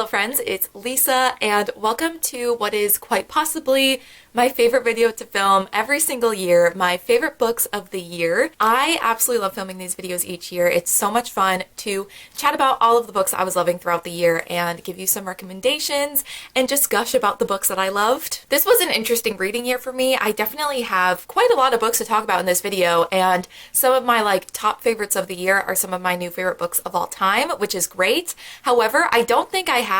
Hello friends, it's Lisa and welcome to what is quite possibly my favorite video to film every single year, my favorite books of the year. I absolutely love filming these videos each year. It's so much fun to chat about all of the books I was loving throughout the year and give you some recommendations and just gush about the books that I loved. This was an interesting reading year for me. I definitely have quite a lot of books to talk about in this video, and some of my top favorites of the year are some of my new favorite books of all time, which is great. However, I don't think I had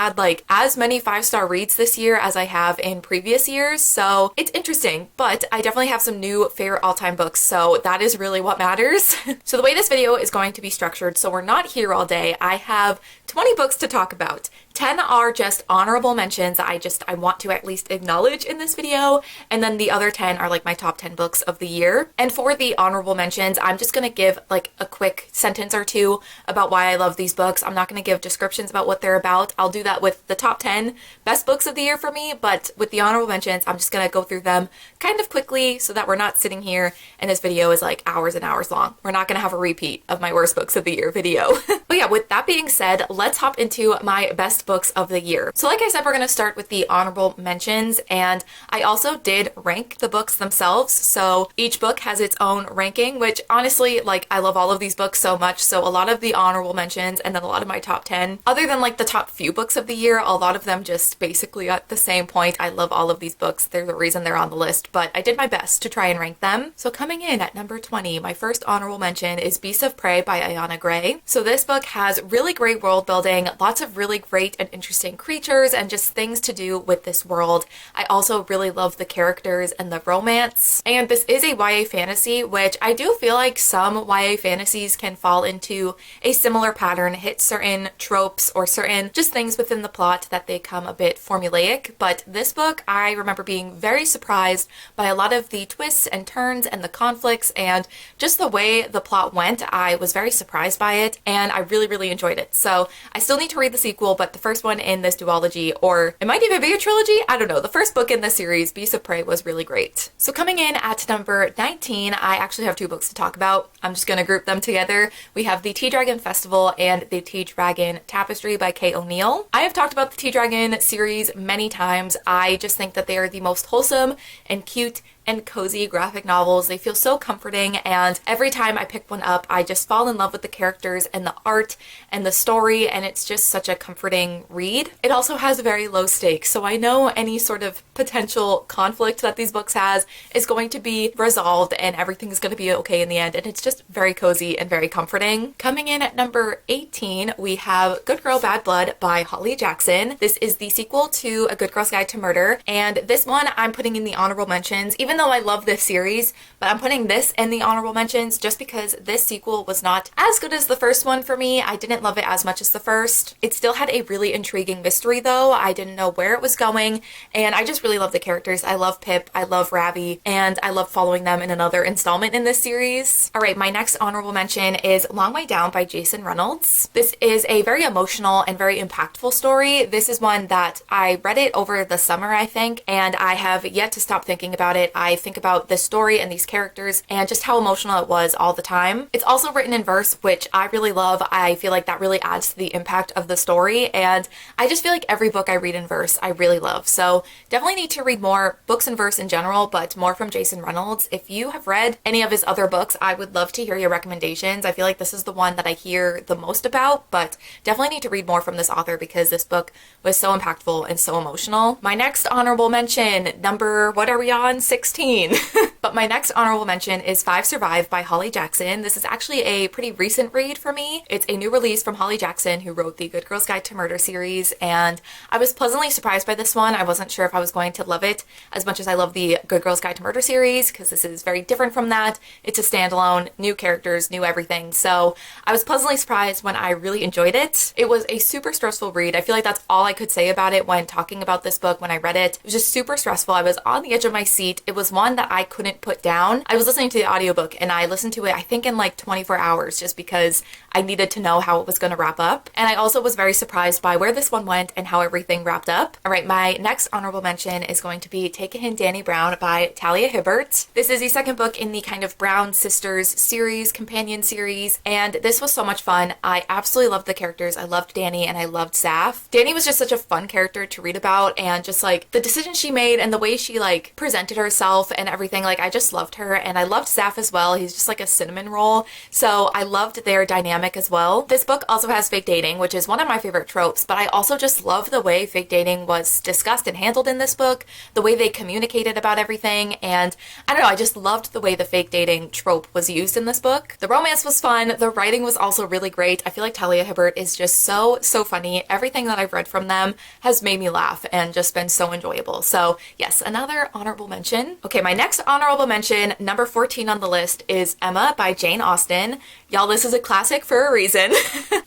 as many 5-star reads this year as I have in previous years, so it's interesting, but I definitely have some new favorite all-time books, so that is really what matters. So the way this video is going to be structured, so we're not here all day, I have 20 books to talk about. 10 are just honorable mentions I want to at least acknowledge in this video, and then the other 10 are my top 10 books of the year. And for the honorable mentions, I'm just gonna give a quick sentence or two about why I love these books. I'm not gonna give descriptions about what they're about. I'll do that with the top 10 best books of the year for me, but with the honorable mentions, I'm just gonna go through them kind of quickly so that we're not sitting here and this video is hours and hours long. We're not gonna have a repeat of my worst books of the year video. But yeah, with that being said, let's hop into my best books of the year. So like I said, we're going to start with the honorable mentions, and I also did rank the books themselves. So each book has its own ranking, which honestly, I love all of these books so much. So a lot of the honorable mentions and then a lot of my top 10, other than the top few books of the year, a lot of them just basically at the same point. I love all of these books. They're the reason they're on the list, but I did my best to try and rank them. So coming in at number 20, my first honorable mention is Beasts of Prey by Ayanna Gray. So this book has really great world building, lots of really great and interesting creatures and just things to do with this world. I also really love the characters and the romance. And this is a YA fantasy, which I do feel like some YA fantasies can fall into a similar pattern, hit certain tropes or certain just things within the plot that they come a bit formulaic. But this book, I remember being very surprised by a lot of the twists and turns and the conflicts and just the way the plot went. I was very surprised by it and I really, really enjoyed it. So I still need to read the sequel, but the first one in this duology, or it might even be a trilogy, I don't know. The first book in this series, Beasts of Prey, was really great. So coming in at number 19, I actually have two books to talk about. I'm just going to group them together. We have the Tea Dragon Festival and the Tea Dragon Tapestry by Kay O'Neill. I have talked about the Tea Dragon series many times. I just think that they are the most wholesome and cute and cozy graphic novels. They feel so comforting, and every time I pick one up, I just fall in love with the characters and the art and the story, and it's just such a comforting read. It also has very low stakes, so I know any sort of potential conflict that these books has is going to be resolved and everything's going to be okay in the end, and it's just very cozy and very comforting. Coming in at number 18, we have Good Girl Bad Blood by Holly Jackson. This is the sequel to A Good Girl's Guide to Murder, and this one I'm putting in the honorable mentions, even though I love this series, but I'm putting this in the honorable mentions just because this sequel was not as good as the first one for me. I didn't love it as much as the first. It still had a really intriguing mystery though. I didn't know where it was going, and I just really love the characters. I love Pip, I love Ravi, and I love following them in another installment in this series. Alright, my next honorable mention is Long Way Down by Jason Reynolds. This is a very emotional and very impactful story. This is one that I read it over the summer, I think, and I have yet to stop thinking about it. I think about this story and these characters and just how emotional it was all the time. It's also written in verse, which I really love. I feel like that really adds to the impact of the story, and I just feel like every book I read in verse I really love. So definitely need to read more books in verse in general, but more from Jason Reynolds. If you have read any of his other books, I would love to hear your recommendations. I feel like this is the one that I hear the most about, but definitely need to read more from this author because this book was so impactful and so emotional. My next honorable mention, number, what are we on? 16. But my next honorable mention is 5 Survive by Holly Jackson. This is actually a pretty recent read for me. It's a new release from Holly Jackson, who wrote the Good Girl's Guide to Murder series, and I was pleasantly surprised by this one. I wasn't sure if I was going to love it as much as I love the Good Girl's Guide to Murder series, because this is very different from that. It's a standalone, new characters, new everything. So I was pleasantly surprised when I really enjoyed it. It was a super stressful read. I feel like that's all I could say about it when talking about this book when I read it. It was just super stressful. I was on the edge of my seat. It was one that I couldn't couldn't put down. I was listening to the audiobook and I listened to it, I think in like 24 hours, just because I needed to know how it was going to wrap up. And I also was very surprised by where this one went and how everything wrapped up. All right, my next honorable mention is going to be Take a Hint, Danny Brown by Talia Hibbert. This is the second book in the kind of Brown Sisters series, companion series, and this was so much fun. I absolutely loved the characters. I loved Danny and I loved Saf. Danny was just such a fun character to read about, and just like the decisions she made and the way she like presented herself and everything, like I just loved her. And I loved Saf as well. He's just like a cinnamon roll, so I loved their dynamic as well. This book also has fake dating, which is one of my favorite tropes, but I also just love the way fake dating was discussed and handled in this book, the way they communicated about everything, and I don't know, I just loved the way the fake dating trope was used in this book. The romance was fun. The writing was also really great. I feel like Talia Hibbert is just so funny. Everything that I've read from them has made me laugh and just been so enjoyable. So yes, another honorable mention. Okay, my next honorable mention, number 14 on the list, is Emma by Jane Austen. Y'all, this is a classic for a reason.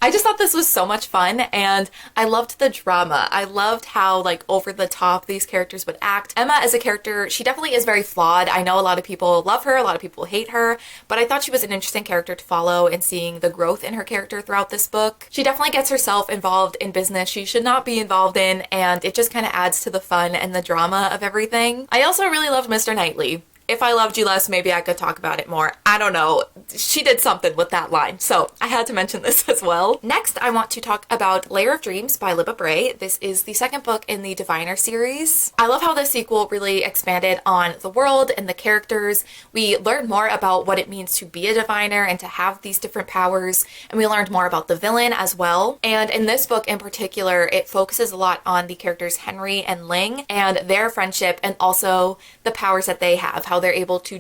I just thought this was so much fun, and I loved the drama. I loved how like over the top these characters would act. Emma as a character, she definitely is very flawed. I know a lot of people love her, a lot of people hate her, but I thought she was an interesting character to follow, and seeing the growth in her character throughout this book. She definitely gets herself involved in business she should not be involved in, and it just kind of adds to the fun and the drama of everything. I also really loved Mr. Knightley. If I loved you less, maybe I could talk about it more. I don't know. She did something with that line, so I had to mention this as well. Next, I want to talk about Layer of Dreams by Libba Bray. This is the second book in the Diviner series. I love how the sequel really expanded on the world and the characters. We learned more about what it means to be a diviner and to have these different powers, and we learned more about the villain as well. And in this book in particular, it focuses a lot on the characters Henry and Ling and their friendship, and also the powers that they have, how they're able to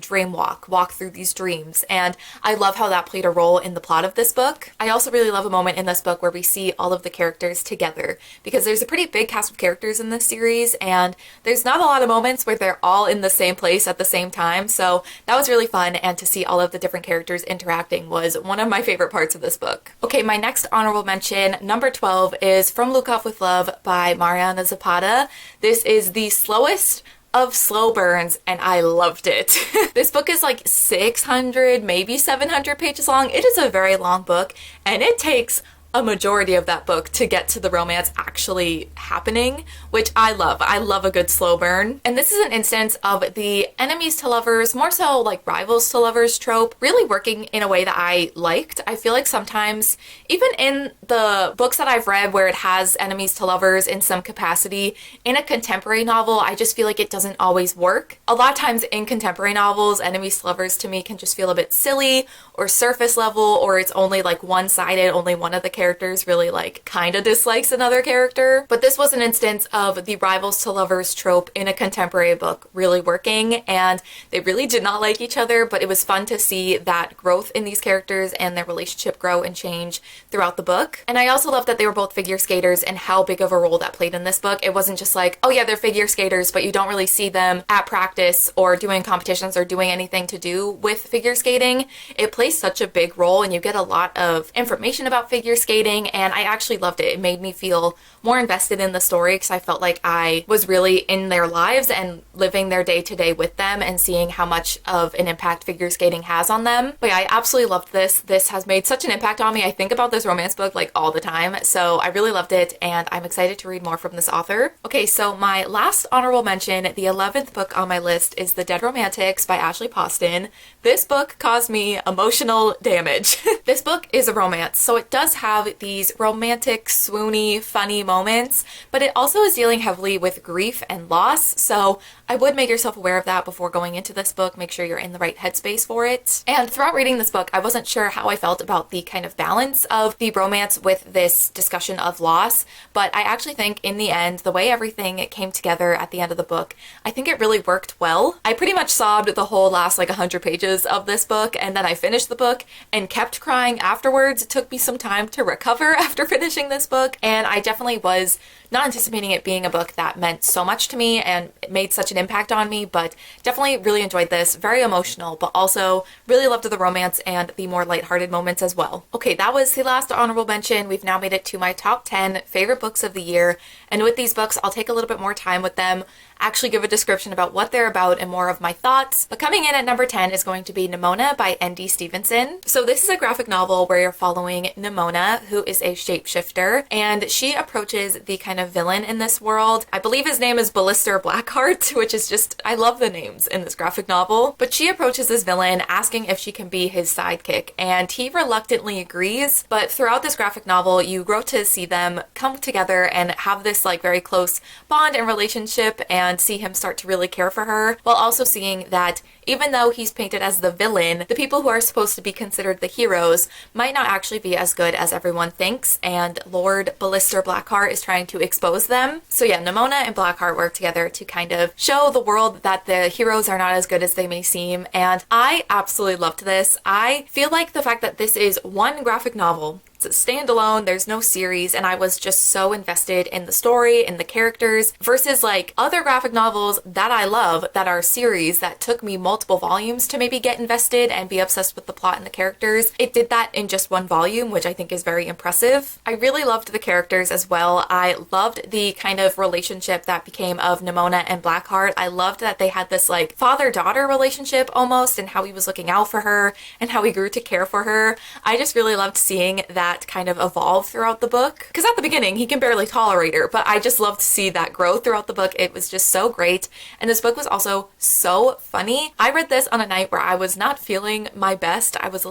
walk through these dreams. And I love how that played a role in the plot of this book. I also really love a moment in this book where we see all of the characters together, because there's a pretty big cast of characters in this series, and there's not a lot of moments where they're all in the same place at the same time. So that was really fun, and to see all of the different characters interacting was one of my favorite parts of this book. Okay, my next honorable mention, number 12, is From Lukov with Love by Mariana Zapata. This is the slowest of slow burns, and I loved it. This book is like 600, maybe 700 pages long. It is a very long book, and it takes a majority of that book to get to the romance actually happening, which I love. I love a good slow burn. And this is an instance of the enemies to lovers, more so like rivals to lovers trope, really working in a way that I liked. I feel like sometimes, even in the books that I've read where it has enemies to lovers in some capacity, in a contemporary novel, I just feel like it doesn't always work. A lot of times in contemporary novels, enemies to lovers to me can just feel a bit silly or surface level, or it's only like one-sided, only one of the characters really like kind of dislikes another character. But this was an instance of the rivals to lovers trope in a contemporary book really working, and they really did not like each other, but it was fun to see that growth in these characters and their relationship grow and change throughout the book. And I also love that they were both figure skaters, and how big of a role that played in this book. It wasn't just like, oh yeah, they're figure skaters, but you don't really see them at practice or doing competitions or doing anything to do with figure skating. It plays such a big role, and you get a lot of information about figure skating, and I actually loved it. It made me feel more invested in the story, because I felt like I was really in their lives and living their day to day with them, and seeing how much of an impact figure skating has on them. But yeah, I absolutely loved this. This has made such an impact on me. I think about this romance book like all the time, so I really loved it, and I'm excited to read more from this author. Okay, so my last honorable mention, the 11th book on my list, is The Dead Romantics by Ashley Poston. This book caused me emotional damage. This book is a romance, so it does have these romantic, swoony, funny moments, but it also is dealing heavily with grief and loss, so I would make yourself aware of that before going into this book. Make sure you're in the right headspace for it. And throughout reading this book, I wasn't sure how I felt about the kind of balance of the romance with this discussion of loss, but I actually think in the end, the way everything came together at the end of the book, I think it really worked well. I pretty much sobbed the whole last like 100 pages of this book, and then I finished the book and kept crying afterwards. It took me some time to recover after finishing this book, and I definitely was not anticipating it being a book that meant so much to me and it made such an impact on me, but definitely really enjoyed this. Very emotional, but also really loved the romance and the more lighthearted moments as well. Okay, that was the last honorable mention. We've now made it to my top 10 favorite books of the year, and with these books, I'll take a little bit more time with them actually give a description about what they're about and more of my thoughts. But coming in at number 10 is going to be Nimona by N.D. Stevenson. So this is a graphic novel where you're following Nimona, who is a shapeshifter, and she approaches the kind of villain in this world. I believe his name is Ballister Blackheart, which is just, I love the names in this graphic novel. But she approaches this villain asking if she can be his sidekick, and he reluctantly agrees. But throughout this graphic novel, you grow to see them come together and have this like very close bond and relationship, and see him start to really care for her, while also seeing that even though he's painted as the villain, the people who are supposed to be considered the heroes might not actually be as good as everyone thinks, and Lord Ballister Blackheart is trying to expose them. So yeah, Nimona and Blackheart work together to kind of show the world that the heroes are not as good as they may seem, and I absolutely loved this. I feel like the fact that this is one graphic novel, it's a standalone, there's no series, and I was just so invested in the story and the characters versus like other graphic novels that I love that are series that took me multiple volumes to maybe get invested and be obsessed with the plot and the characters. It did that in just one volume, which I think is very impressive. I really loved the characters as well. I loved the kind of relationship that became of Nimona and Blackheart. I loved that they had this like father-daughter relationship almost, and how he was looking out for her and how he grew to care for her. I just really loved seeing that kind of evolve throughout the book, because at the beginning he can barely tolerate her, but I just loved to see that growth throughout the book. It was just so great, and this book was also so funny. I read this on a night where I was not feeling my best. I was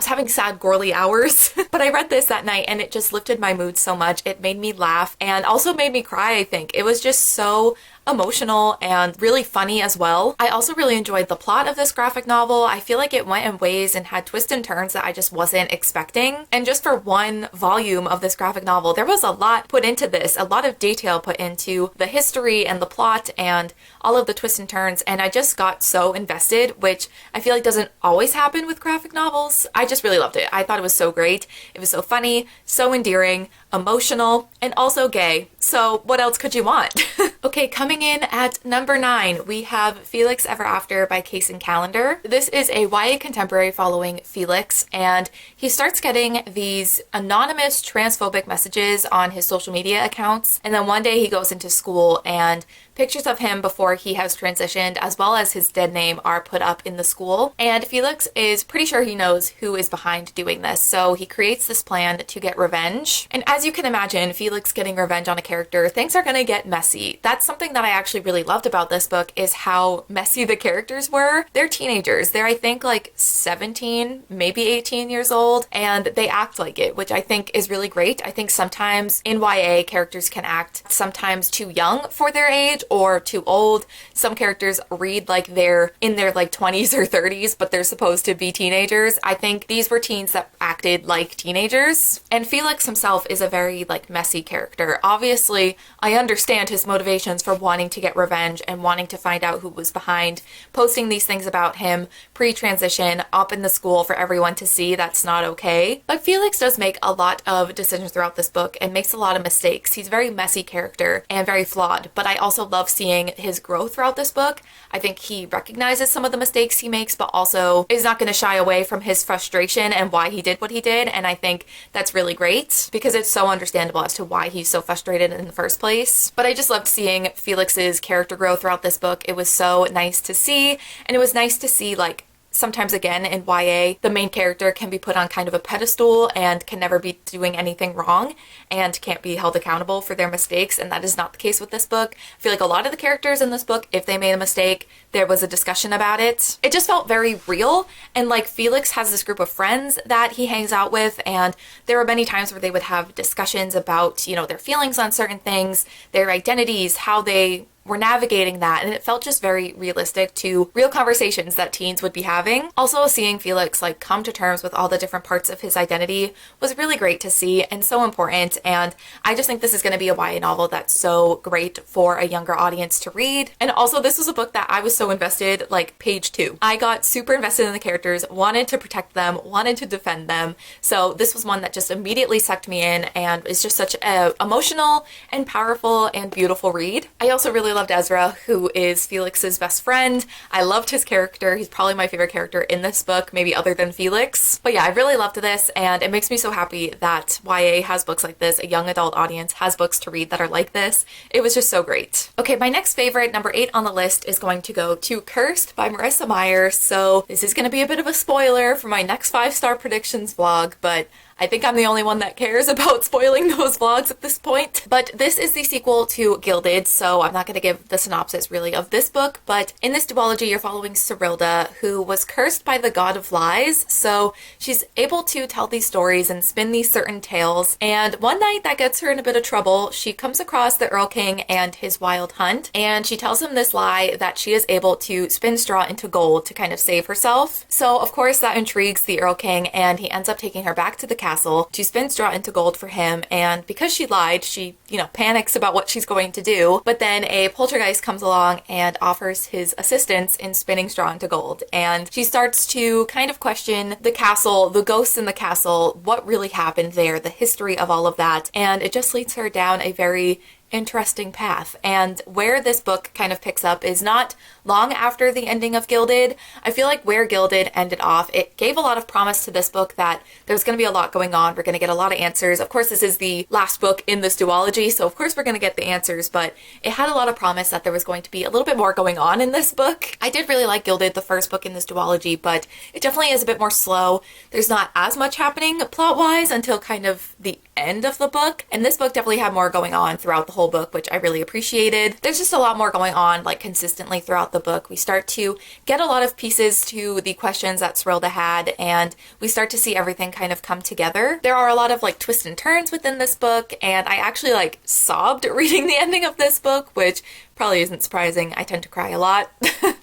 having sad Gorley hours but I read this that night and it just lifted my mood so much. It made me laugh and also made me cry. I think it was just so emotional and really funny as well. I also really enjoyed the plot of this graphic novel. I feel like it went in ways and had twists and turns that I just wasn't expecting. And just for one volume of this graphic novel, there was a lot put into this, a lot of detail put into the history and the plot and all of the twists and turns, and I just got so invested, which I feel like doesn't always happen with graphic novels. I just really loved it. I thought it was so great. It was so funny, so endearing, emotional, and also gay. So what else could you want? Okay, coming in at number 9, we have Felix Ever After by Kaysen Callender. This is a YA contemporary following Felix, and he starts getting these anonymous transphobic messages on his social media accounts, and then one day he goes into school and pictures of him before he has transitioned, as well as his dead name, are put up in the school. And Felix is pretty sure he knows who is behind doing this, so he creates this plan to get revenge. And as you can imagine, Felix getting revenge on a character, things are gonna get messy. That's something that I actually really loved about this book, is how messy the characters were. They're teenagers. They're, I think, like 17, maybe 18 years old, and they act like it, which I think is really great. I think sometimes in YA, characters can act sometimes too young for their age, or too old. Some characters read like they're in their like 20s or 30s, but they're supposed to be teenagers. I think these were teens that acted like teenagers. And Felix himself is a very like messy character. Obviously, I understand his motivations for wanting to get revenge and wanting to find out who was behind posting these things about him pre-transition up in the school for everyone to see. That's not okay. But Felix does make a lot of decisions throughout this book and makes a lot of mistakes. He's a very messy character and very flawed, but I also love seeing his growth throughout this book. I think he recognizes some of the mistakes he makes, but also is not going to shy away from his frustration and why he did what he did. And I think that's really great because it's so understandable as to why he's so frustrated in the first place. But I just loved seeing Felix's character growth throughout this book. It was so nice to see, and it was nice to see like sometimes again in YA, the main character can be put on kind of a pedestal and can never be doing anything wrong and can't be held accountable for their mistakes, and that is not the case with this book. I feel like a lot of the characters in this book, if they made a mistake, there was a discussion about it. It just felt very real, and like Felix has this group of friends that he hangs out with, and there were many times where they would have discussions about, you know, their feelings on certain things, their identities, how they were navigating that, and it felt just very realistic to real conversations that teens would be having. Also, seeing Felix like come to terms with all the different parts of his identity was really great to see and so important, and I just think this is going to be a YA novel that's so great for a younger audience to read. And also, this was a book that I was so invested, like page 2. I got super invested in the characters, wanted to protect them, wanted to defend them, so this was one that just immediately sucked me in and is just such a emotional and powerful and beautiful read. I also really loved Ezra, who is Felix's best friend. I loved his character. He's probably my favorite character in this book, maybe other than Felix. But yeah, I really loved this, and it makes me so happy that YA has books like this. A young adult audience has books to read that are like this. It was just so great. Okay, my next favorite, number 8 on the list, is going to go to Cursed by Marissa Meyer. So this is going to be a bit of a spoiler for my next 5-star predictions vlog, but I think I'm the only one that cares about spoiling those vlogs at this point. But this is the sequel to Gilded, so I'm not going to give the synopsis really of this book, but in this duology you're following Cerilda, who was cursed by the god of lies, so she's able to tell these stories and spin these certain tales, and one night that gets her in a bit of trouble. She comes across the Earl King and his wild hunt, and she tells him this lie that she is able to spin straw into gold to kind of save herself. So of course that intrigues the Earl King, and he ends up taking her back to the castle to spin straw into gold for him, and because she lied, she, panics about what she's going to do, but then a poltergeist comes along and offers his assistance in spinning straw into gold, and she starts to kind of question the castle, the ghosts in the castle, what really happened there, the history of all of that, and it just leads her down a very interesting path. And where this book kind of picks up is not long after the ending of Gilded. I feel like where Gilded ended off, it gave a lot of promise to this book that there's going to be a lot going on. We're going to get a lot of answers. Of course, this is the last book in this duology, so of course we're going to get the answers, but it had a lot of promise that there was going to be a little bit more going on in this book. I did really like Gilded, the first book in this duology, but it definitely is a bit more slow. There's not as much happening plot-wise until kind of the end of the book, and this book definitely had more going on throughout the whole book, which I really appreciated. There's just a lot more going on, like, consistently throughout the book. We start to get a lot of pieces to the questions that Cerilda had, and we start to see everything kind of come together. There are a lot of like twists and turns within this book, and I actually like sobbed reading the ending of this book, which probably isn't surprising. I tend to cry a lot.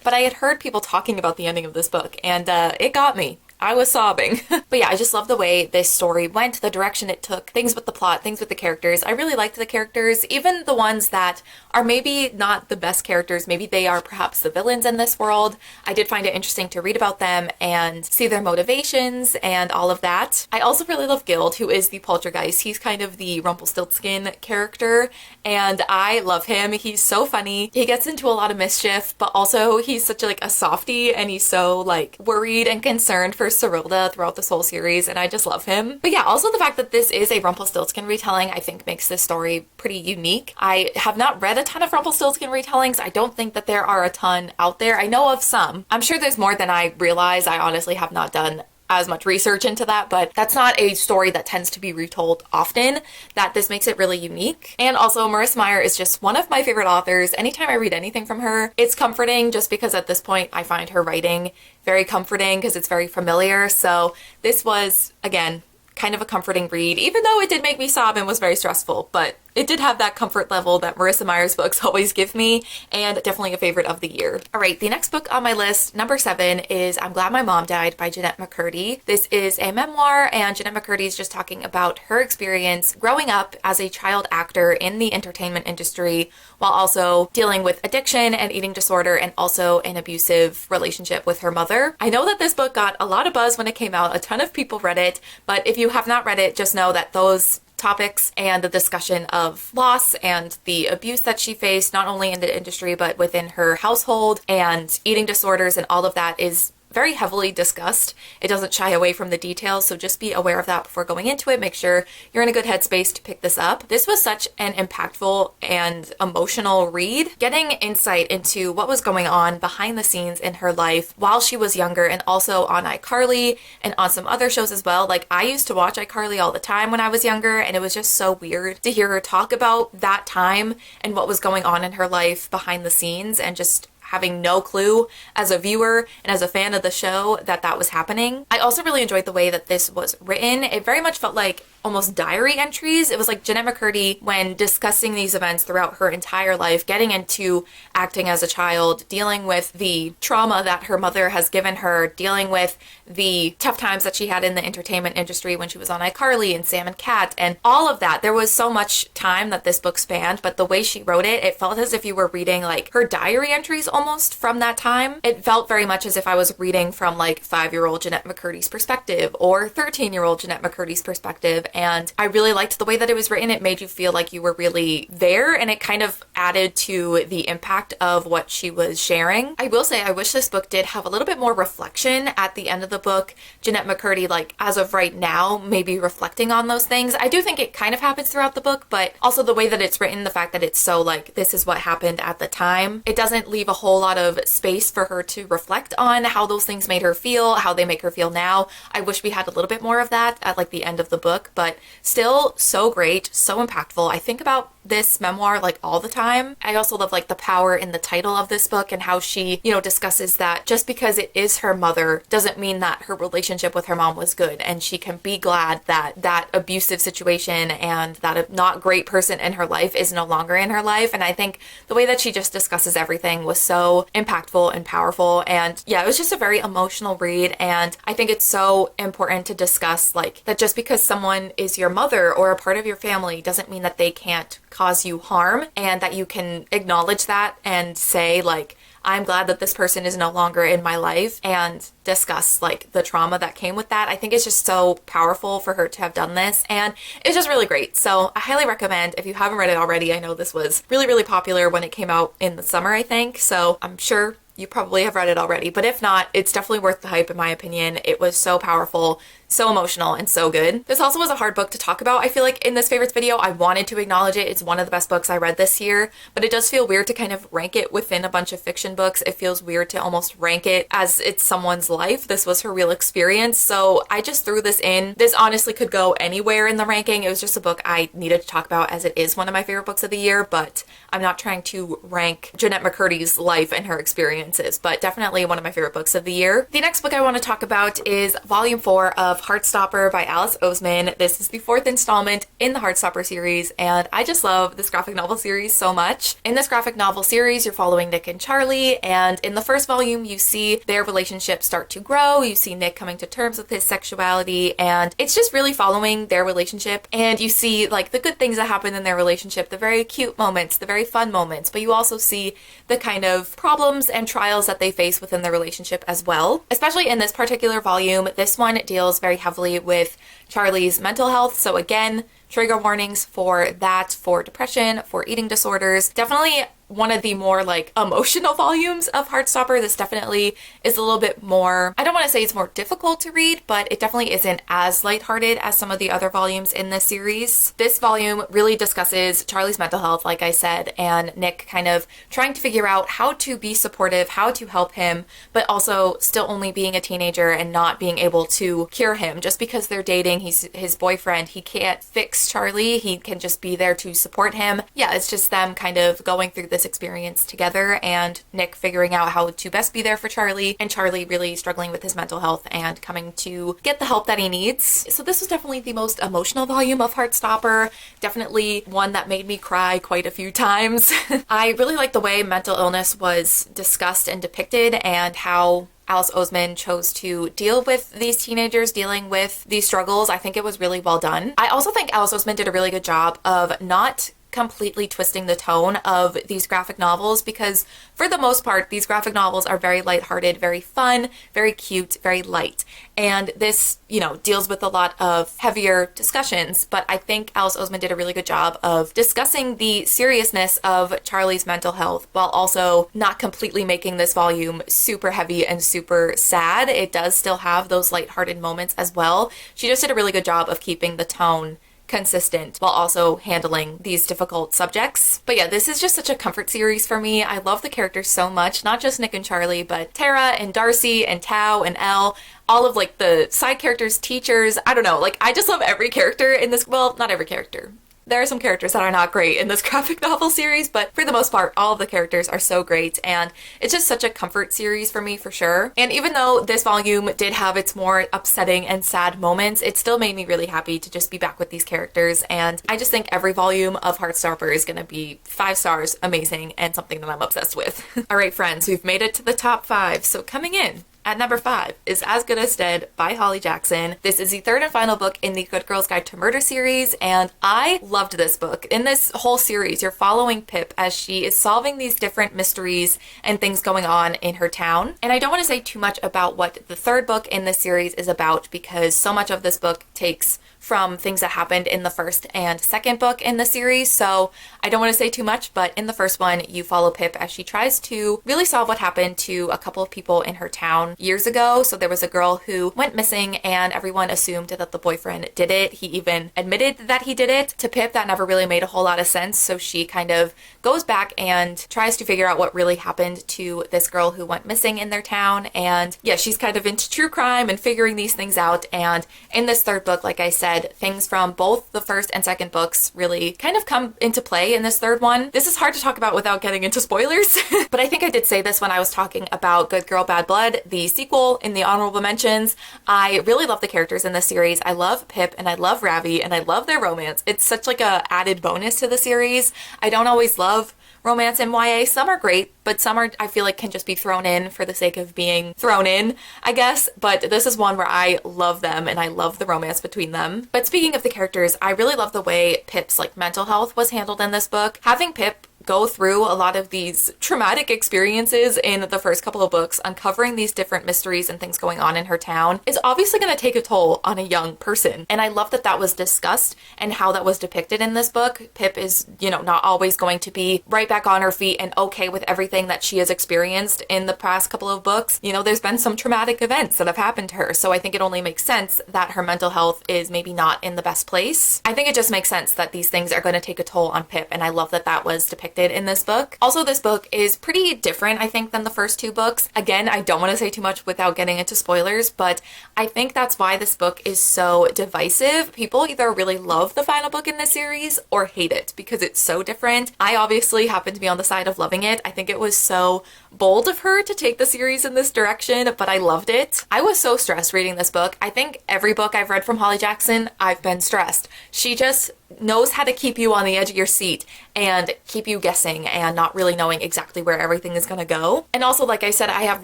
But I had heard people talking about the ending of this book, and it got me. I was sobbing. But yeah, I just love the way this story went, the direction it took, things with the plot, things with the characters. I really liked the characters, even the ones that are maybe not the best characters. Maybe they are perhaps the villains in this world. I did find it interesting to read about them and see their motivations and all of that. I also really love Gild, who is the poltergeist. He's kind of the Rumpelstiltskin character, and I love him. He's so funny. He gets into a lot of mischief, but also he's such a softie, and he's so like worried and concerned for Cerilda throughout this whole series, and I just love him. But yeah, also the fact that this is a Rumpelstiltskin retelling, I think makes this story pretty unique. I have not read a ton of Rumpelstiltskin retellings. I don't think that there are a ton out there. I know of some. I'm sure there's more than I realize. I honestly have not done as much research into that, but that's not a story that tends to be retold often, that this makes it really unique. And also Marissa Meyer is just one of my favorite authors. Anytime I read anything from her, it's comforting, just because at this point I find her writing very comforting because it's very familiar. So this was, again, kind of a comforting read, even though it did make me sob and was very stressful, but it did have that comfort level that Marissa Meyer's books always give me, and definitely a favorite of the year. All right, the next book on my list, number 7, is I'm Glad My Mom Died by Jeanette McCurdy. This is a memoir, and Jeanette McCurdy is just talking about her experience growing up as a child actor in the entertainment industry, while also dealing with addiction and eating disorder, and also an abusive relationship with her mother. I know that this book got a lot of buzz when it came out. A ton of people read it, but if you have not read it, just know that those topics and the discussion of loss and the abuse that she faced, not only in the industry but within her household, and eating disorders and all of that, is very heavily discussed. It doesn't shy away from the details, so just be aware of that before going into it. Make sure you're in a good headspace to pick this up. This was such an impactful and emotional read, getting insight into what was going on behind the scenes in her life while she was younger, and also on iCarly and on some other shows as well. Like, I used to watch iCarly all the time when I was younger, and it was just so weird to hear her talk about that time and what was going on in her life behind the scenes, and just having no clue as a viewer and as a fan of the show that that was happening. I also really enjoyed the way that this was written. It very much felt like almost diary entries. It was like Jeanette McCurdy, when discussing these events throughout her entire life, getting into acting as a child, dealing with the trauma that her mother has given her, dealing with the tough times that she had in the entertainment industry when she was on iCarly and Sam and Cat, and all of that. There was so much time that this book spanned, but the way she wrote it, it felt as if you were reading like her diary entries almost from that time. It felt very much as if I was reading from like 5-year-old Jeanette McCurdy's perspective or 13-year-old Jeanette McCurdy's perspective. And I really liked the way that it was written. It made you feel like you were really there, and it kind of added to the impact of what she was sharing. I will say I wish this book did have a little bit more reflection at the end of the book. Jeanette McCurdy, like as of right now, maybe reflecting on those things. I do think it kind of happens throughout the book, but also the way that it's written, the fact that it's so like, this is what happened at the time. It doesn't leave a whole lot of space for her to reflect on how those things made her feel, how they make her feel now. I wish we had a little bit more of that at like the end of the book, but still so great, so impactful. I think about this memoir like all the time. I also love like the power in the title of this book and how she, discusses that just because it is her mother doesn't mean that her relationship with her mom was good, and she can be glad that that abusive situation and that not great person in her life is no longer in her life. And I think the way that she just discusses everything was so impactful and powerful. And yeah, it was just a very emotional read. And I think it's so important to discuss like that just because someone is your mother or a part of your family doesn't mean that they can't cause you harm, and that you can acknowledge that and say like, I'm glad that this person is no longer in my life, and discuss like the trauma that came with that. I think it's just so powerful for her to have done this, and it's just really great. So I highly recommend if you haven't read it already. I know this was really, really popular when it came out in the summer, I think. So I'm sure you probably have read it already, but if not, it's definitely worth the hype in my opinion. It was so powerful, so emotional, and so good. This also was a hard book to talk about. I feel like in this favorites video, I wanted to acknowledge it. It's one of the best books I read this year, but it does feel weird to kind of rank it within a bunch of fiction books. It feels weird to almost rank it as it's someone's life. This was her real experience, so I just threw this in. This honestly could go anywhere in the ranking. It was just a book I needed to talk about as it is one of my favorite books of the year, but I'm not trying to rank Jeanette McCurdy's life and her experiences, but definitely one of my favorite books of the year. The next book I want to talk about is Volume 4 of Heartstopper by Alice Oseman. This is the 4th installment in the Heartstopper series, and I just love this graphic novel series so much. In this graphic novel series, you're following Nick and Charlie, and in the first volume, you see their relationship start to grow. You see Nick coming to terms with his sexuality, and it's just really following their relationship, and you see like the good things that happen in their relationship, the very cute moments, the very fun moments, but you also see the kind of problems and trials that they face within their relationship as well. Especially in this particular volume, this one deals very heavily with Charlie's mental health. So again, trigger warnings for that, for depression, for eating disorders. Definitely one of the more like emotional volumes of Heartstopper. This definitely is a little bit more, I don't want to say it's more difficult to read, but it definitely isn't as lighthearted as some of the other volumes in this series. This volume really discusses Charlie's mental health, like I said, and Nick kind of trying to figure out how to be supportive, how to help him, but also still only being a teenager and not being able to cure him. Just because they're dating, he's his boyfriend, he can't fix Charlie, he can just be there to support him. Yeah, it's just them kind of going through this experience together, and Nick figuring out how to best be there for Charlie, and Charlie really struggling with his mental health and coming to get the help that he needs. So this was definitely the most emotional volume of Heartstopper, definitely one that made me cry quite a few times. I really like the way mental illness was discussed and depicted, and how Alice Oseman chose to deal with these teenagers dealing with these struggles. I think it was really well done. I also think Alice Oseman did a really good job of not completely twisting the tone of these graphic novels, because for the most part, these graphic novels are very lighthearted, very fun, very cute, very light. And this, deals with a lot of heavier discussions, but I think Alice Oseman did a really good job of discussing the seriousness of Charlie's mental health while also not completely making this volume super heavy and super sad. It does still have those lighthearted moments as well. She just did a really good job of keeping the tone consistent while also handling these difficult subjects. But yeah, this is just such a comfort series for me. I love the characters so much, not just Nick and Charlie, but Tara and Darcy and Tao and Elle, all of like the side characters, teachers. I don't know, like I just love every character in this. Well, not every character. There are some characters that are not great in this graphic novel series, but for the most part, all of the characters are so great, and it's just such a comfort series for me for sure. And even though this volume did have its more upsetting and sad moments, it still made me really happy to just be back with these characters, and I just think every volume of Heartstopper is gonna be 5 stars, amazing, and something that I'm obsessed with. All right, friends, we've made it to the top 5, so coming in At number 5 is As Good as Dead by Holly Jackson. This is the third and final book in the Good Girl's Guide to Murder series, and I loved this book. In this whole series, you're following Pip as she is solving these different mysteries and things going on in her town. And I don't want to say too much about what the third book in this series is about because so much of this book takes from things that happened in the first and second book in the series, so I don't want to say too much, but in the first one, you follow Pip as she tries to really solve what happened to a couple of people in her town years ago. So there was a girl who went missing and everyone assumed that the boyfriend did it. He even admitted that he did it. To Pip, that never really made a whole lot of sense, so she kind of goes back and tries to figure out what really happened to this girl who went missing in their town. And yeah, she's kind of into true crime and figuring these things out. And in this third book, like I said, things from both the first and second books really kind of come into play in this third one. This is hard to talk about without getting into spoilers, but I think I did say this when I was talking about Good Girl Bad Blood, the sequel in the honorable mentions. I really love the characters in this series. I love Pip and I love Ravi and I love their romance. It's such like a added bonus to the series. I don't always love romance in YA. Some are great, but some are, I feel like, can just be thrown in for the sake of being thrown in, I guess. But this is one where I love them and I love the romance between them. But speaking of the characters, I really love the way Pip's like mental health was handled in this book. Having Pip go through a lot of these traumatic experiences in the first couple of books, uncovering these different mysteries and things going on in her town, is obviously going to take a toll on a young person. And I love that that was discussed and how that was depicted in this book. Pip is, not always going to be right back on her feet and okay with everything that she has experienced in the past couple of books. There's been some traumatic events that have happened to her, so I think it only makes sense that her mental health is maybe not in the best place. I think it just makes sense that these things are going to take a toll on Pip, and I love that that was depicted in this book. Also, this book is pretty different, I think, than the first two books. Again, I don't want to say too much without getting into spoilers, but I think that's why this book is so divisive. People either really love the final book in this series or hate it because it's so different. I obviously happen to be on the side of loving it. I think it was so bold of her to take the series in this direction, but I loved it. I was so stressed reading this book. I think every book I've read from Holly Jackson, I've been stressed. She just knows how to keep you on the edge of your seat and keep you guessing and not really knowing exactly where everything is going to go. And also, like I said, I have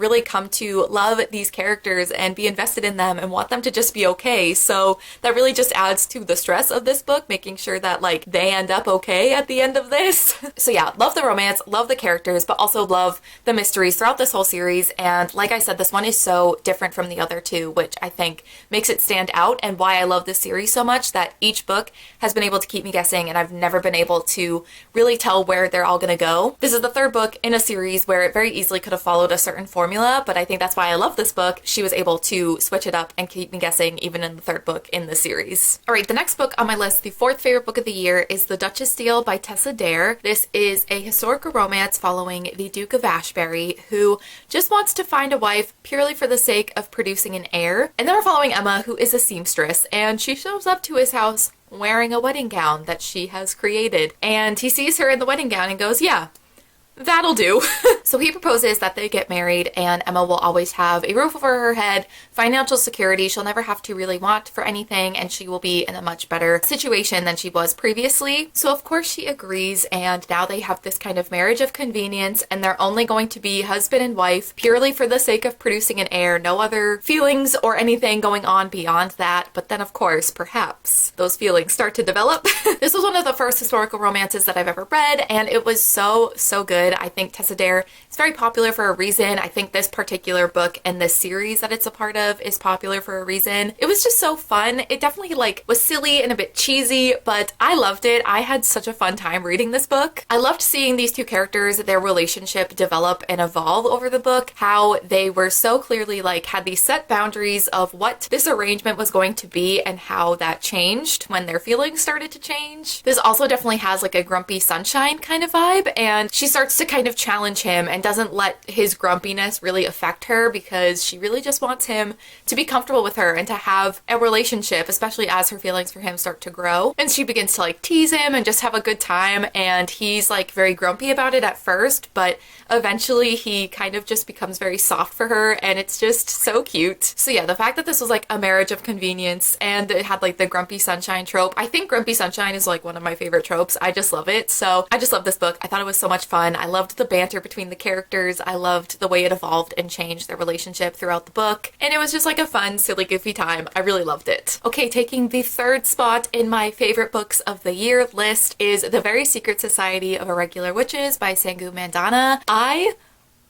really come to love these characters and be invested in them and want them to just be okay. So that really just adds to the stress of this book, making sure that like they end up okay at the end of this. So yeah, love the romance, love the characters, but also love the mysteries throughout this whole series. And like I said, this one is so different from the other two, which I think makes it stand out and why I love this series so much, that each book has been able to keep me guessing and I've never been able to really tell where they're all gonna go. This is the third book in a series where it very easily could have followed a certain formula, but I think that's why I love this book. She was able to switch it up and keep me guessing even in the third book in the series. Alright, the next book on my list, the fourth favorite book of the year, is The Duchess Deal by Tessa Dare. This is a historical romance following the Duke of Ashbury, who just wants to find a wife purely for the sake of producing an heir. And then we're following Emma, who is a seamstress, and she shows up to his house wearing a wedding gown that she has created. And he sees her in the wedding gown and goes, yeah, that'll do. So he proposes that they get married and Emma will always have a roof over her head, financial security. She'll never have to really want for anything and she will be in a much better situation than she was previously. So of course she agrees, and now they have this kind of marriage of convenience and they're only going to be husband and wife purely for the sake of producing an heir. No other feelings or anything going on beyond that. But then of course, perhaps those feelings start to develop. This was one of the first historical romances that I've ever read and it was so good. I think Tessa Dare is very popular for a reason. I think this particular book and this series that it's a part of is popular for a reason. It was just so fun. It definitely was silly and a bit cheesy, but I loved it. I had such a fun time reading this book. I loved seeing these two characters, their relationship develop and evolve over the book, how they were so clearly had these set boundaries of what this arrangement was going to be and how that changed when their feelings started to change. This also definitely has a grumpy sunshine kind of vibe, and she starts to kind of challenge him and doesn't let his grumpiness really affect her because she really just wants him to be comfortable with her and to have a relationship, especially as her feelings for him start to grow. And she begins to tease him and just have a good time, and he's very grumpy about it at first, but eventually he kind of just becomes very soft for her and it's just so cute. So yeah, the fact that this was a marriage of convenience and it had the grumpy sunshine trope. I think grumpy sunshine is one of my favorite tropes. I just love it. So I just love this book. I thought it was so much fun. I loved the banter between the characters. I loved the way it evolved and changed their relationship throughout the book. And it was just like a fun, silly, goofy time. I really loved it. Okay, taking the third spot in my favorite books of the year list is The Very Secret Society of Irregular Witches by Sangu Mandana. I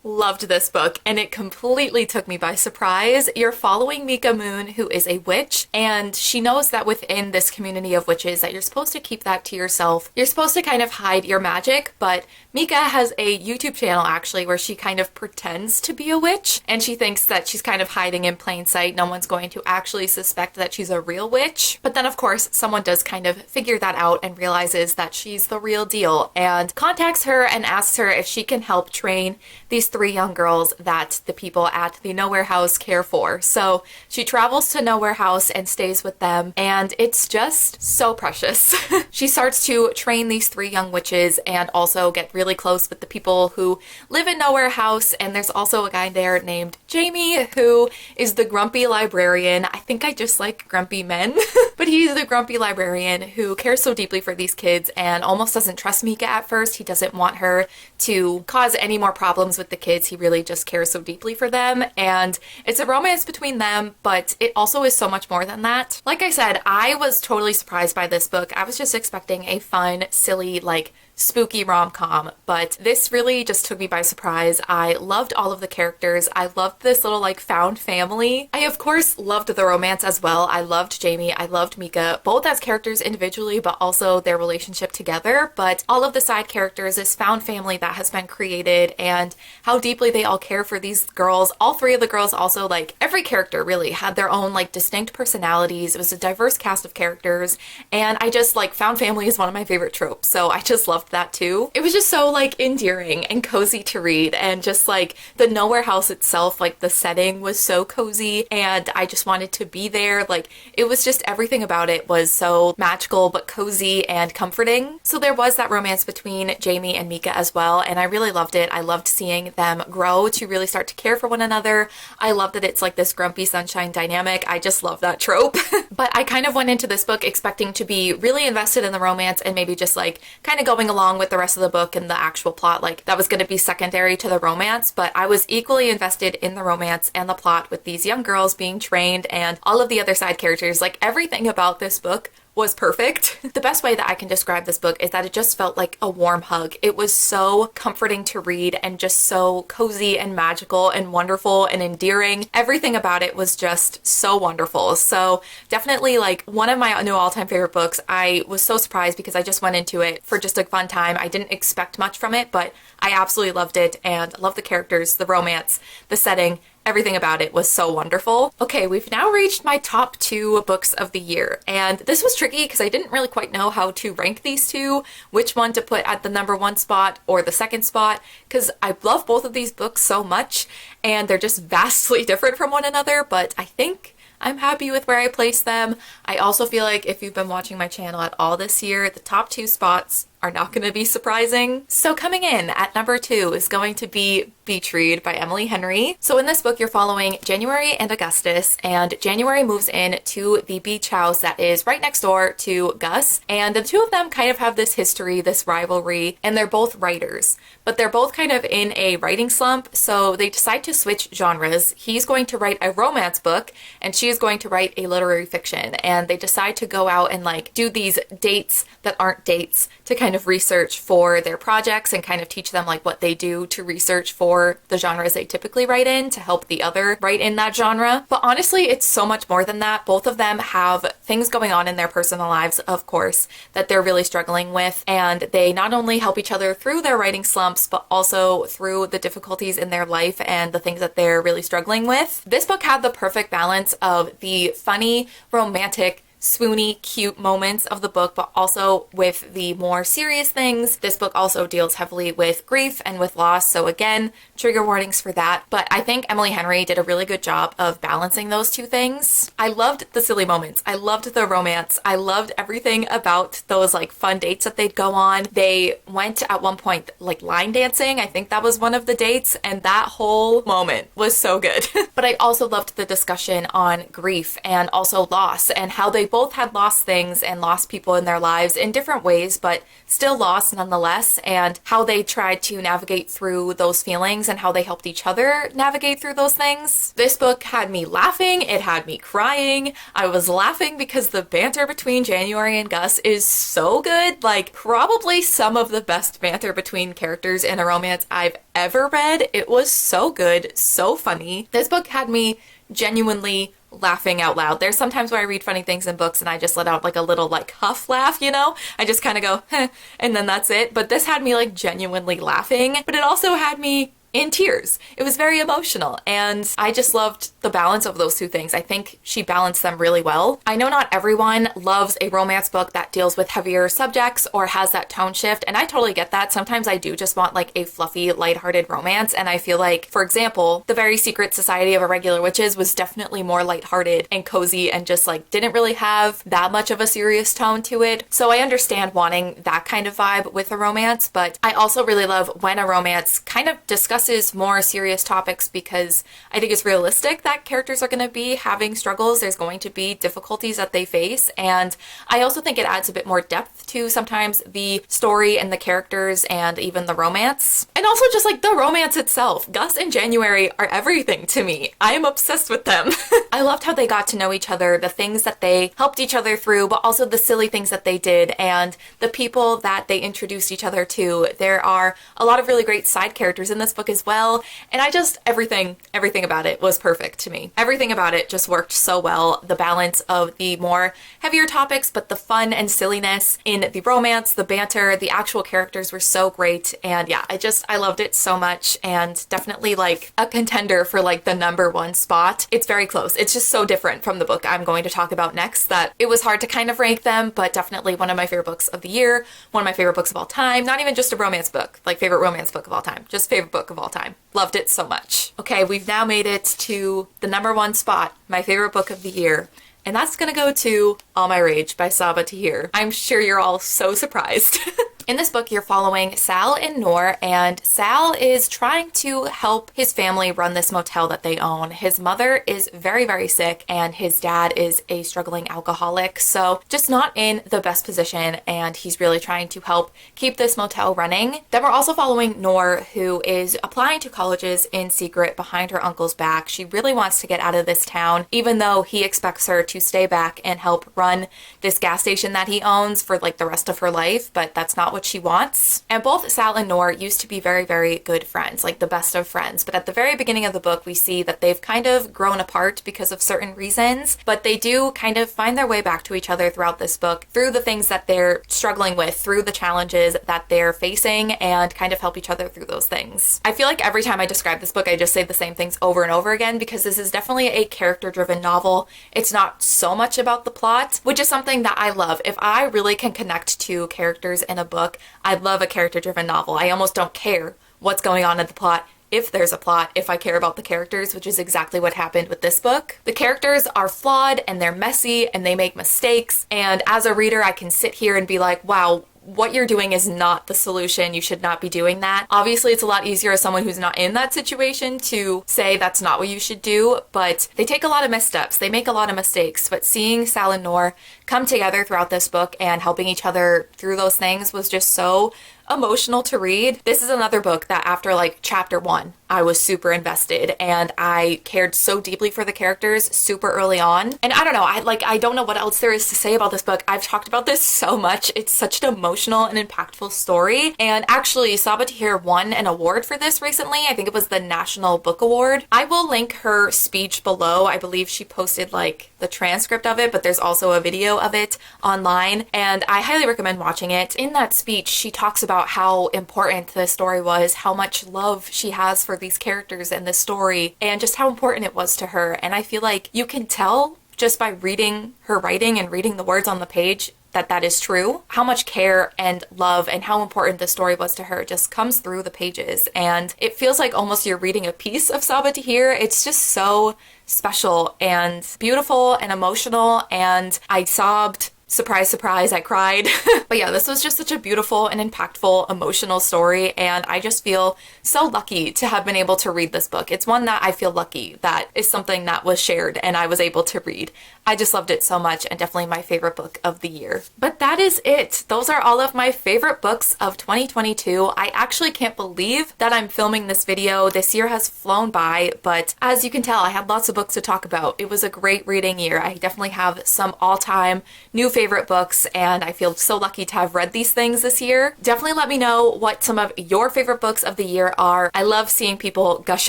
loved this book and it completely took me by surprise. You're following Mika Moon, who is a witch, and she knows that within this community of witches that you're supposed to keep that to yourself. You're supposed to kind of hide your magic, but Mika has a YouTube channel actually where she kind of pretends to be a witch, and she thinks that she's kind of hiding in plain sight. No one's going to actually suspect that she's a real witch. But then of course someone does kind of figure that out and realizes that she's the real deal and contacts her and asks her if she can help train these 3 young girls that the people at the Nowhere House care for. So she travels to Nowhere House and stays with them, and it's just so precious. She starts to train these 3 young witches and also get really close with the people who live in Nowhere House, and there's also a guy there named Jamie who is the grumpy librarian. I think I just like grumpy men, but he's the grumpy librarian who cares so deeply for these kids and almost doesn't trust Mika at first. He doesn't want her to cause any more problems with the kids. He really just cares so deeply for them, and it's a romance between them, but it also is so much more than that. Like I said, I was totally surprised by this book. I was just expecting a fun, silly, like spooky rom-com, but this really just took me by surprise. I loved all of the characters. I loved this little like found family. I of course loved the romance as well. I loved Jamie. I loved Mika, both as characters individually, but also their relationship together. But all of the side characters, this found family that has been created, and how deeply they all care for these girls. All 3 of the girls also, like every character really had their own like distinct personalities. It was a diverse cast of characters, and I just like found family is one of my favorite tropes, so I just loved that too. It was just so like endearing and cozy to read, and just like the Nowhere House itself, like the setting was so cozy and I just wanted to be there. Like it was just everything about it was so magical but cozy and comforting. So there was that romance between Jamie and Mika as well, and I really loved it. I loved seeing them grow to really start to care for one another. I love that it's like this grumpy sunshine dynamic. I just love that trope. But I kind of went into this book expecting to be really invested in the romance and maybe just like kind of going along with the rest of the book and the actual plot, like that was going to be secondary to the romance, but I was equally invested in the romance and the plot with these young girls being trained and all of the other side characters. Like everything about this book was perfect. The best way that I can describe this book is that it just felt like a warm hug. It was so comforting to read and just so cozy and magical and wonderful and endearing. Everything about it was just so wonderful. So definitely like one of my new all-time favorite books. I was so surprised because I just went into it for just a fun time. I didn't expect much from it, but I absolutely loved it and loved the characters, the romance, the setting. Everything about it was so wonderful. Okay, we've now reached my top 2 books of the year, and this was tricky because I didn't really quite know how to rank these 2, which one to put at the number 1 spot or the second spot, because I love both of these books so much and they're just vastly different from one another, but I think I'm happy with where I placed them. I also feel like if you've been watching my channel at all this year, the top 2 spots are not going to be surprising. So coming in at number 2 is going to be Beach Read by Emily Henry. So in this book, you're following January and Augustus, and January moves in to the beach house that is right next door to Gus, and the 2 of them kind of have this history, this rivalry, and they're both writers, but they're both kind of in a writing slump, so they decide to switch genres. He's going to write a romance book, and she is going to write a literary fiction, and they decide to go out and like do these dates that aren't dates to kind of research for their projects and kind of teach them like what they do to research for the genres they typically write in to help the other write in that genre. But honestly, it's so much more than that. Both of them have things going on in their personal lives, of course, that they're really struggling with, and they not only help each other through their writing slumps, but also through the difficulties in their life and the things that they're really struggling with. This book had the perfect balance of the funny, romantic, swoony, cute moments of the book, but also with the more serious things. This book also deals heavily with grief and with loss, so again, trigger warnings for that. But I think Emily Henry did a really good job of balancing those 2 things. I loved the silly moments. I loved the romance. I loved everything about those like fun dates that they'd go on. They went at one point like line dancing. I think that was one of the dates, and that whole moment was so good. But I also loved the discussion on grief and also loss and how they both had lost things and lost people in their lives in different ways, but still lost nonetheless, and how they tried to navigate through those feelings and how they helped each other navigate through those things. This book had me laughing, it had me crying. I was laughing because the banter between January and Gus is so good. Like, probably some of the best banter between characters in a romance I've ever read. It was so good, so funny. This book had me genuinely laughing out loud. There's sometimes where I read funny things in books and I just let out like a little like huff laugh, you know? I just kind of go, heh, and then that's it. But this had me like genuinely laughing, but it also had me in tears. It was very emotional, and I just loved the balance of those two things. I think she balanced them really well. I know not everyone loves a romance book that deals with heavier subjects or has that tone shift, and I totally get that. Sometimes I do just want like a fluffy, lighthearted romance, and I feel like, for example, The Very Secret Society of Irregular Witches was definitely more lighthearted and cozy and just like didn't really have that much of a serious tone to it. So I understand wanting that kind of vibe with a romance, but I also really love when a romance kind of discusses more serious topics, because I think it's realistic that characters are going to be having struggles. There's going to be difficulties that they face, and I also think it adds a bit more depth to sometimes the story and the characters and even the romance. And also just like the romance itself. Gus and January are everything to me. I am obsessed with them. I loved how they got to know each other, the things that they helped each other through, but also the silly things that they did and the people that they introduced each other to. There are a lot of really great side characters in this book as well, and I just, everything about it was perfect to me. Everything about it just worked so well. The balance of the more heavier topics, but the fun and silliness in the romance, the banter, the actual characters were so great, and yeah, I loved it so much, and definitely like a contender for like the #1 spot. It's very close. It's just so different from the book I'm going to talk about next that it was hard to kind of rank them, but definitely one of my favorite books of the year, one of my favorite books of all time. Not even just a romance book, like favorite romance book of all time, just favorite book of all time. Loved it so much. Okay, we've now made it to the #1 spot, my favorite book of the year. And that's gonna go to All My Rage by Sabaa Tahir. I'm sure you're all so surprised. In this book, you're following Sal and Noor, and Sal is trying to help his family run this motel that they own. His mother is very, very sick, and his dad is a struggling alcoholic, so just not in the best position, and he's really trying to help keep this motel running. Then we're also following Noor, who is applying to colleges in secret behind her uncle's back. She really wants to get out of this town, even though he expects her to stay back and help run this gas station that he owns for like the rest of her life, but that's not what she wants. And both Sal and Noor used to be very, very good friends, like the best of friends. But at the very beginning of the book, we see that they've kind of grown apart because of certain reasons, but they do kind of find their way back to each other throughout this book through the things that they're struggling with, through the challenges that they're facing, and kind of help each other through those things. I feel like every time I describe this book, I just say the same things over and over again, because this is definitely a character-driven novel. It's not so much about the plot, which is something that I love. If I really can connect to characters in a book, I love a character-driven novel. I almost don't care what's going on in the plot, if there's a plot, if I care about the characters, which is exactly what happened with this book. The characters are flawed and they're messy and they make mistakes, and as a reader I can sit here and be like, wow, what you're doing is not the solution. You should not be doing that. Obviously, it's a lot easier as someone who's not in that situation to say that's not what you should do, but they take a lot of missteps. They make a lot of mistakes, but seeing Sal and Noor come together throughout this book and helping each other through those things was just so emotional to read. This is another book that after like chapter 1, I was super invested and I cared so deeply for the characters super early on. And I don't know, I don't know what else there is to say about this book. I've talked about this so much. It's such an emotional and impactful story. And actually, Sabaa Tahir won an award for this recently. I think it was the National Book Award. I will link her speech below. I believe she posted like the transcript of it, but there's also a video of it online, and I highly recommend watching it. In that speech, she talks about how important this story was, how much love she has for these characters and this story, and just how important it was to her. And I feel like you can tell just by reading her writing and reading the words on the page that is true. How much care and love and how important the story was to her just comes through the pages, and it feels like almost you're reading a piece of Sabaa Tahir. It's just so special and beautiful and emotional, and I sobbed Surprise, surprise, I cried. But yeah, this was just such a beautiful and impactful, emotional story, and I just feel so lucky to have been able to read this book. It's one that I feel lucky that is something that was shared and I was able to read. I just loved it so much, and definitely my favorite book of the year. But that is it. Those are all of my favorite books of 2022. I actually can't believe that I'm filming this video. This year has flown by, but as you can tell, I had lots of books to talk about. It was a great reading year. I definitely have some all-time new favorite books, and I feel so lucky to have read these things this year. Definitely let me know what some of your favorite books of the year are. I love seeing people gush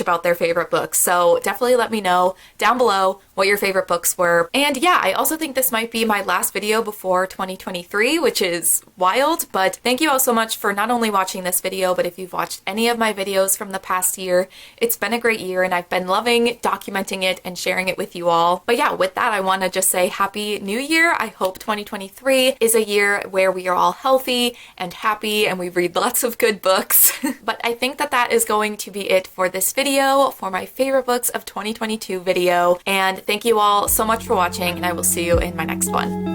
about their favorite books, so definitely let me know down below what your favorite books were. And yeah, I also think this might be my last video before 2023, which is wild, but thank you all so much for not only watching this video, but if you've watched any of my videos from the past year. It's been a great year, and I've been loving documenting it and sharing it with you all. But yeah, with that, I want to just say Happy New Year. I hope 2023 is a year where we are all healthy and happy and we read lots of good books. But I think that that is going to be it for this video, for my favorite books of 2022 video. And thank you all so much for watching, and I will see you in my next one.